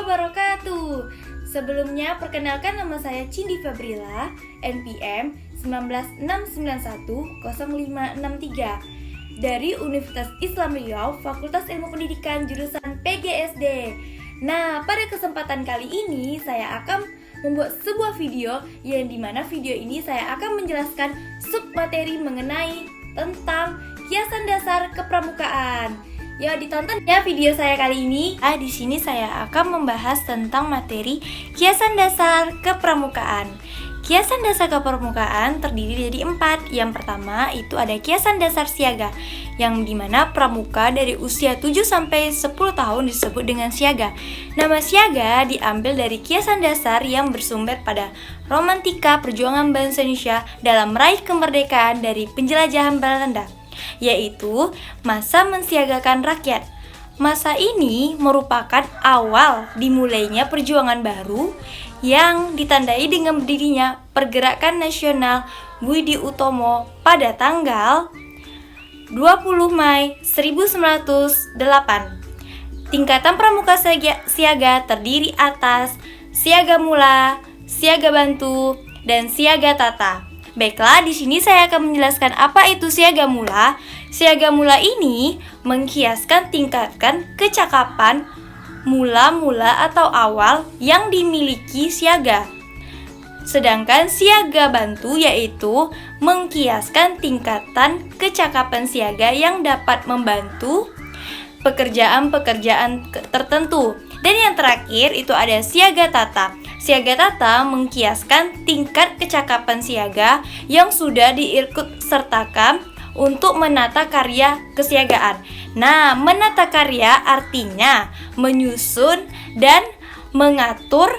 wabarakatuh. Sebelumnya, perkenalkan nama saya Cindy Fabrila, NPM 19610563 dari Universitas Islam Riau, Fakultas Ilmu Pendidikan jurusan PGSD. Nah, pada kesempatan kali ini saya akan membuat sebuah video yang dimana video ini saya akan menjelaskan submateri mengenai tentang kiasan dasar kepramukaan. Ya, ditonton ya video saya kali ini. Di sini saya akan membahas tentang materi kiasan dasar kepramukaan. Kiasan dasar kepramukaan terdiri dari 4. Yang pertama itu ada kiasan dasar siaga, yang dimana pramuka dari usia 7-10 tahun disebut dengan siaga. Nama siaga diambil dari kiasan dasar yang bersumber pada romantika perjuangan bangsa Indonesia dalam meraih kemerdekaan dari penjelajahan Belanda, yaitu masa mensiagakan rakyat. Masa ini merupakan awal dimulainya perjuangan baru yang ditandai dengan berdirinya Pergerakan Nasional Budi Utomo pada tanggal 20 Mei 1908. Tingkatan pramuka siaga terdiri atas siaga mula, siaga bantu, dan siaga tata. Baiklah, di sini saya akan menjelaskan apa itu siaga mula. Siaga mula ini mengkiaskan tingkatkan kecakapan mula-mula atau awal yang dimiliki siaga. Sedangkan siaga bantu yaitu mengkiaskan tingkatan kecakapan siaga yang dapat membantu pekerjaan-pekerjaan tertentu. Dan yang terakhir itu ada siaga tata. Siaga tata mengkiaskan tingkat kecakapan siaga yang sudah diikut sertakan untuk menata karya kesiagaan. Nah, menata karya artinya menyusun dan mengatur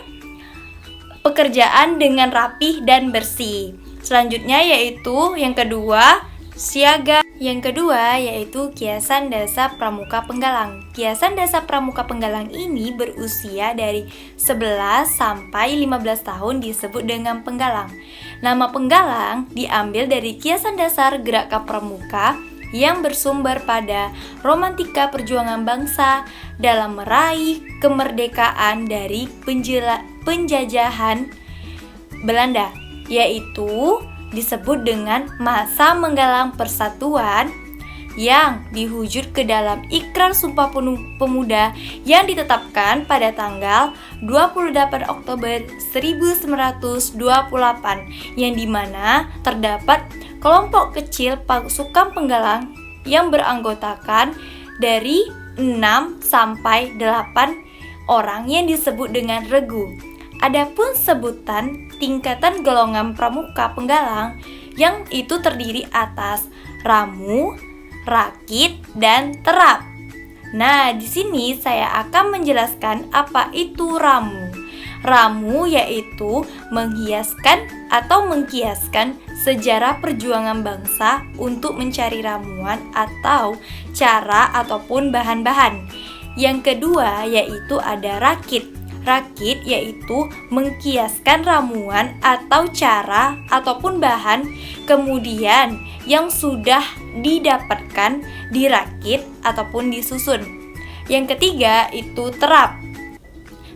pekerjaan dengan rapih dan bersih. Selanjutnya yaitu yang kedua, siaga. Yang kedua yaitu kiasan dasar pramuka penggalang. Kiasan dasar pramuka penggalang ini berusia dari 11 sampai 15 tahun disebut dengan penggalang. Nama penggalang diambil dari kiasan dasar gerakan pramuka yang bersumber pada romantika perjuangan bangsa dalam meraih kemerdekaan dari penjajahan Belanda, yaitu disebut dengan masa menggalang persatuan yang diwujud ke dalam Ikrar Sumpah Pemuda yang ditetapkan pada tanggal 28 Oktober 1928, yang dimana terdapat kelompok kecil pasukan penggalang yang beranggotakan dari 6 sampai 8 orang yang disebut dengan regu. Adapun sebutan tingkatan golongan pramuka penggalang yang itu terdiri atas ramu, rakit, dan terap. Nah, di sini saya akan menjelaskan apa itu ramu. Ramu yaitu menghiaskan atau mengkiaskan sejarah perjuangan bangsa untuk mencari ramuan atau cara ataupun bahan-bahan. Yang kedua yaitu ada rakit. Rakit yaitu mengkiaskan ramuan atau cara ataupun bahan kemudian yang sudah didapatkan dirakit ataupun disusun. Yang ketiga itu terap.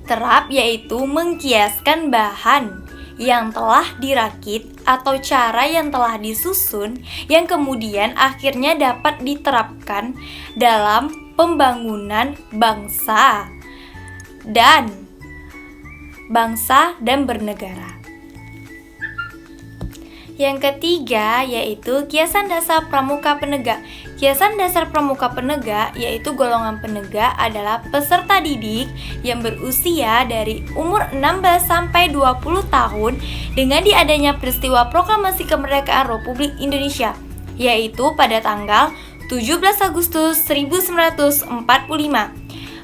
Terap yaitu mengkiaskan bahan yang telah dirakit atau cara yang telah disusun yang kemudian akhirnya dapat diterapkan dalam pembangunan bangsa dan bernegara. Yang ketiga yaitu kiasan dasar pramuka penegak. Kiasan dasar pramuka penegak yaitu golongan penegak adalah peserta didik yang berusia dari umur 16 sampai 20 tahun dengan diadanya peristiwa proklamasi kemerdekaan Republik Indonesia, yaitu pada tanggal 17 Agustus 1945.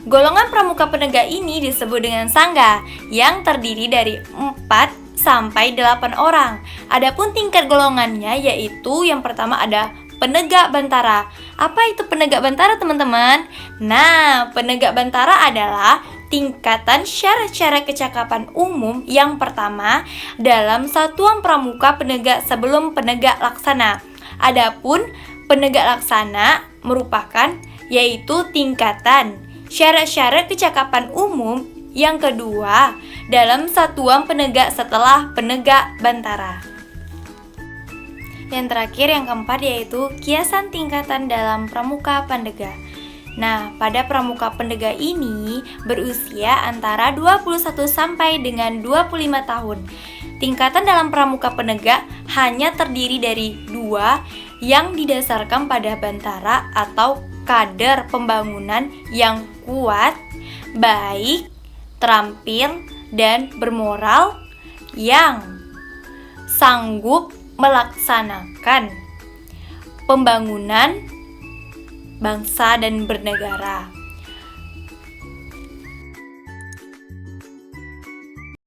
Golongan pramuka penegak ini disebut dengan sangga yang terdiri dari 4 sampai 8 orang. Adapun tingkat golongannya yaitu yang pertama ada penegak bantara. Apa itu penegak bantara, teman-teman? Nah, penegak bantara adalah tingkatan syarat-syarat kecakapan umum yang pertama dalam satuan pramuka penegak sebelum penegak laksana. Adapun penegak laksana merupakan yaitu tingkatan syarat-syarat kecakapan umum Yang kedua, dalam satuan penegak setelah penegak bantara. Yang terakhir, yang keempat, yaitu kiasan tingkatan dalam pramuka pandega. Nah, pada pramuka pendega ini berusia antara 21 sampai dengan 25 tahun. Tingkatan dalam pramuka pendega hanya terdiri dari 2 yang didasarkan pada bantara atau kader pembangunan yang kuat, baik, terampil, dan bermoral, yang sanggup melaksanakan pembangunan bangsa dan bernegara.